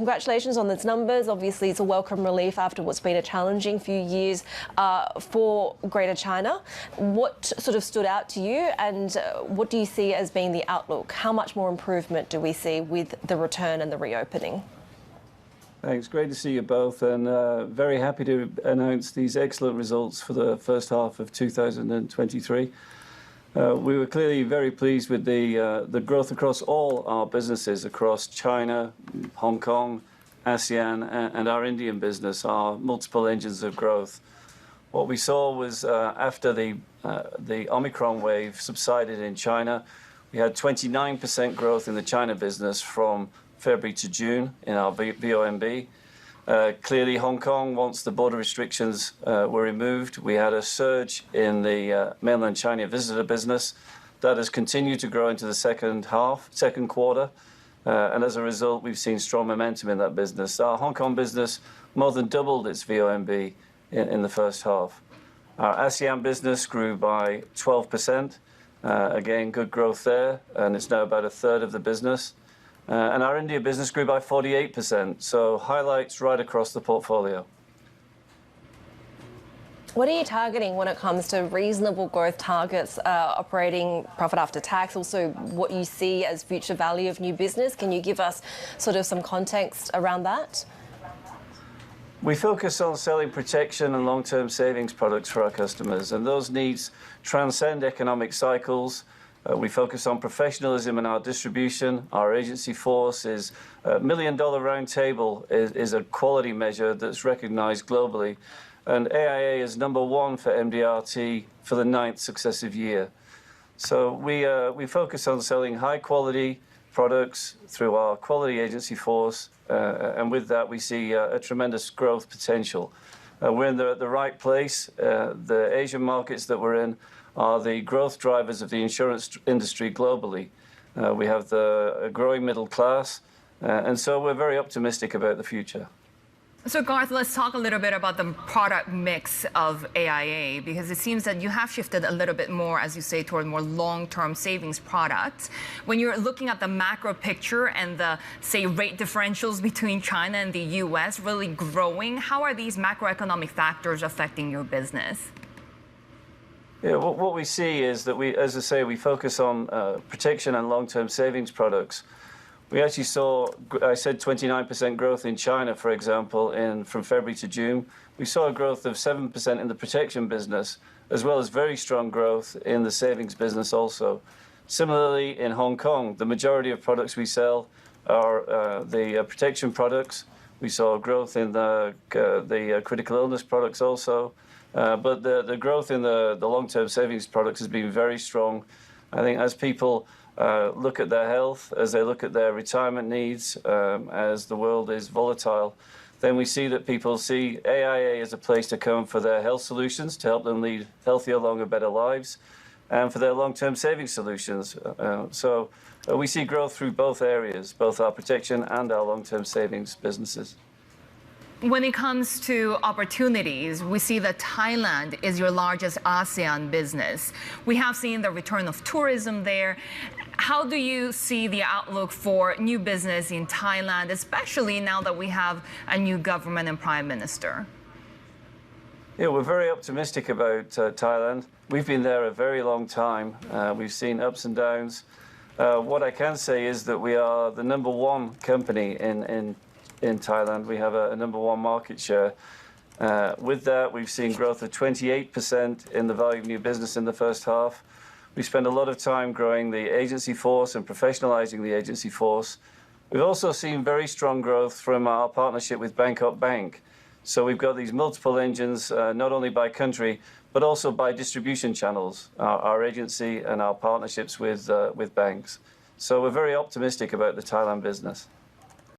Congratulations on those numbers. Obviously, it's a welcome relief after what's been a challenging few years for Greater China. What sort of stood out to you, and what do you see as being the outlook? How much more improvement do we see with the return and the reopening? Thanks. Great to see you both, and very happy to announce these excellent results for the first half of 2023. We were clearly very pleased with the growth across all our businesses, across China, Hong Kong, ASEAN, and our Indian business, our multiple engines of growth. What we saw was after the Omicron wave subsided in China, we had 29% growth in the China business from February to June in our VONB. Clearly, Hong Kong, once the border restrictions were removed, we had a surge in the mainland China visitor business that has continued to grow into the second quarter. And as a result, we've seen strong momentum in that business. Our Hong Kong business more than doubled its VONB in the first half. Our ASEAN business grew by 12%. Again, good growth there, and it's now about a third of the business. And our India business grew by 48%, so highlights right across the portfolio. What are you targeting when it comes to reasonable growth targets, operating profit after tax, also what you see as future value of new business? Can you give us sort of some context around that? We focus on selling protection and long-term savings products for our customers, and those needs transcend economic cycles. We focus on professionalism in our distribution. Our agency force is $1 million round table is a quality measure that's recognized globally. And AIA is #1 for MDRT for the 9th successive year. So we focus on selling high quality products through our quality agency force. And with that, we see a tremendous growth potential. We're in the right place. The Asian markets that we're in are the growth drivers of the insurance industry globally. We have the growing middle class, and so we're very optimistic about the future. So Garth, let's talk a little bit about the product mix of AIA, because it seems that you have shifted a little bit more, as you say, toward more long-term savings products. When you're looking at the macro picture and the, say, rate differentials between China and the US really growing, how are these macroeconomic factors affecting your business? Yeah, what we see is that as I say, we focus on protection and long-term savings products. We actually saw, I said 29% growth in China, for example, from February to June. We saw a growth of 7% in the protection business, as well as very strong growth in the savings business also. Similarly, in Hong Kong, the majority of products we sell are the protection products. We saw growth in the critical illness products also. But the growth in the long-term savings products has been very strong. I think as people look at their health, as they look at their retirement needs, as the world is volatile, then we see that people see AIA as a place to come for their health solutions, to help them lead healthier, longer, better lives, and for their long-term savings solutions. So we see growth through both areas, both our protection and our long-term savings businesses. When it comes to opportunities, we see that Thailand is your largest ASEAN business. We have seen the return of tourism there. How do you see the outlook for new business in Thailand, especially now that we have a new government and prime minister? Yeah, we're very optimistic about Thailand. We've been there a very long time. We've seen ups and downs. What I can say is that we are the #1 company in Thailand. We have a #1 market share. With that, we've seen growth of 28% in the value of new business in the first half. We spend a lot of time growing the agency force and professionalizing the agency force. We've also seen very strong growth from our partnership with Bangkok Bank. So we've got these multiple engines, not only by country, but also by distribution channels, our agency and our partnerships with banks. So we're very optimistic about the Thailand business.